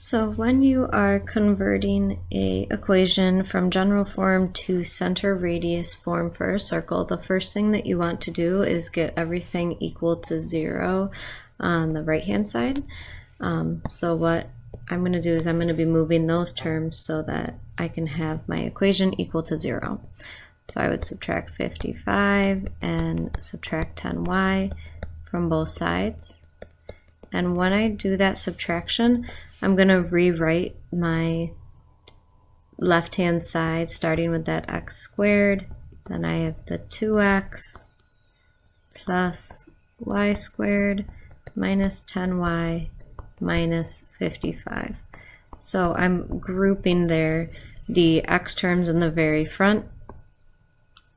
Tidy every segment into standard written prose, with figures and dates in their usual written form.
So when you are converting a equation from general form to center radius form for a circle, the first thing that you want to do is get everything equal to 0 on the right hand side. So what I'm going to do is I'm going to be moving those terms so that I can have my equation equal to 0. So I would subtract 55 and subtract 10y from both sides. And when I do that subtraction, I'm going to rewrite my left-hand side starting with that x squared. Then I have the 2x plus y squared minus 10y minus 55. So I'm grouping there the x terms in the very front,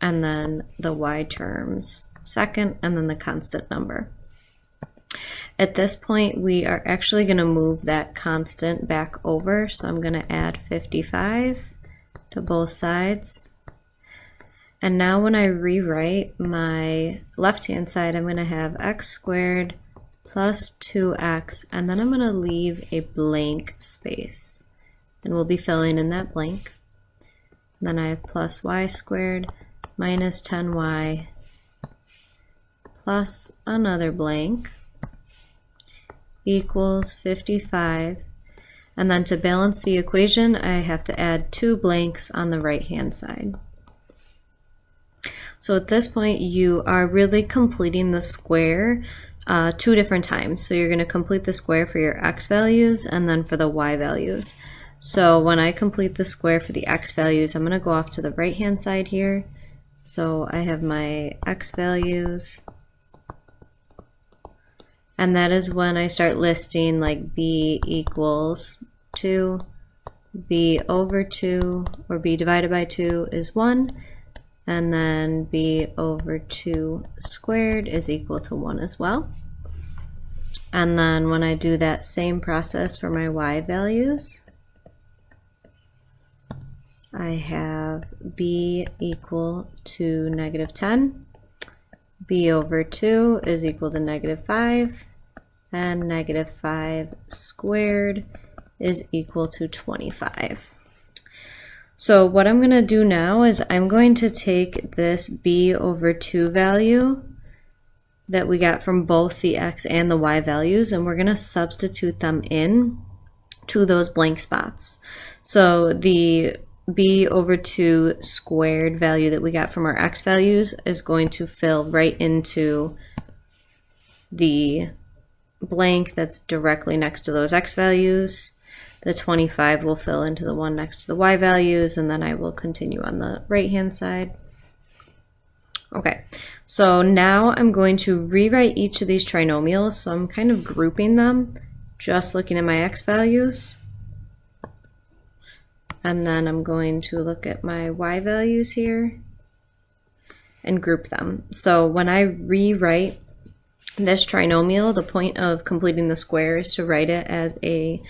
and then the y terms second, and then the constant number. At this point, we are actually going to move that constant back over, so I'm going to add 55 to both sides. And now when I rewrite my left-hand side, I'm going to have x squared plus 2x, and then I'm going to leave a blank space. And we'll be filling in that blank. And then I have plus y squared minus 10y plus another blank equals 55, and then to balance the equation I have to add 2 blanks on the right hand side. So at this point you are really completing the square 2 different times. So you're going to complete the square for your x values and then for the y values. So when I complete the square for the x values, I'm going to go off to the right hand side here. So I have my x values, and that is when I start listing like b equals 2, b over 2, or b divided by 2 is 1, and then b over 2 squared is equal to 1 as well. And then when I do that same process for my y values, I have b equal to negative 10, b over 2 is equal to negative 5, and negative 5 squared is equal to 25. So what I'm going to do now is I'm going to take this b over 2 value that we got from both the x and the y values, and we're going to substitute them in to those blank spots. So the b over 2 squared value that we got from our x values is going to fill right into the blank that's directly next to those x values. The 25 will fill into the one next to the y values, and then I will continue on the right hand side. Okay, so now I'm going to rewrite each of these trinomials. So I'm kind of grouping them, just looking at my x values. And then I'm going to look at my y values here and group them. So when I rewrite this trinomial, the point of completing the square is to write it as a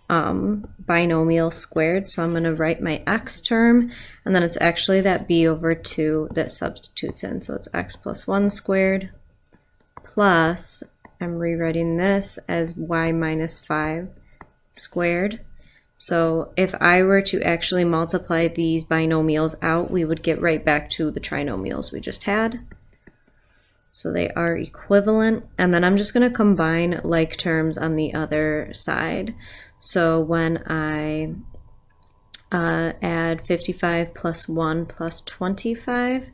binomial squared. So I'm going to write my x term, and then it's actually that b over 2 that substitutes in. So it's x plus 1 squared plus, I'm rewriting this as y minus 5 squared. So if I were to actually multiply these binomials out, we would get right back to the trinomials we just had. So they are equivalent, and then I'm just going to combine like terms on the other side. So when I add 55 plus 1 plus 25,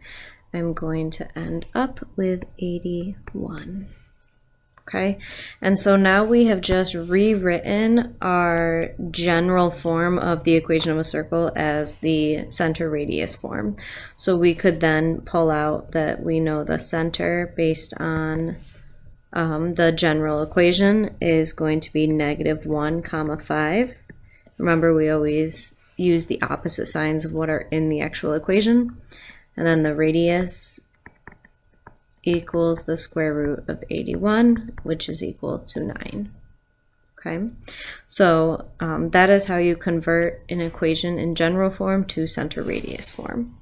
I'm going to end up with 81. Okay, and so now we have just rewritten our general form of the equation of a circle as the center radius form. So we could then pull out that we know the center based on the general equation is going to be negative 1 comma 5. Remember, we always use the opposite signs of what are in the actual equation. And then the radius equals the square root of 81, which is equal to 9. Okay, so that is how you convert an equation in general form to center radius form.